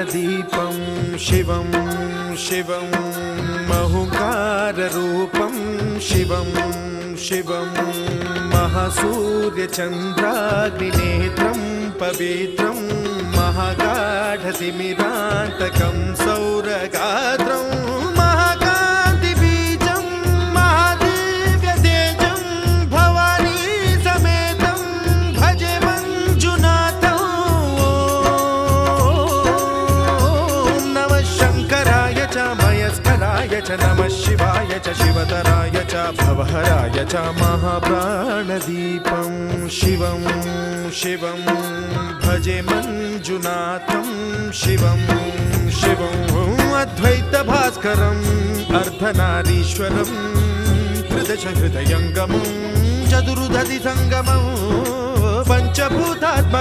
प्राणदीपं शिवं शिवं महुकाररूपं शिवं शिवं महासूर्यचन्द्राग्निनेत्रं पवित्रं महागाढतिमिरान्तकं सौरगात्रं महाकान्तिबीजं महादिव्यतेजं भवानी समेतं भजे मञ्जुनाथं। ॐ नमः शङ्कराय च मयस्कराय च नमः शिवाय च शिवतराय च भवहराय च महाप्राणदीपं शिवं शिवं भजे मञ्जुनाथं शिवं शिवं अद्वैतभास्करम् अर्धनारीश्वरं त्रिदशहृदयङ्गमं चतुर्दधिसङ्गमं पञ्चभूतात्मकम्।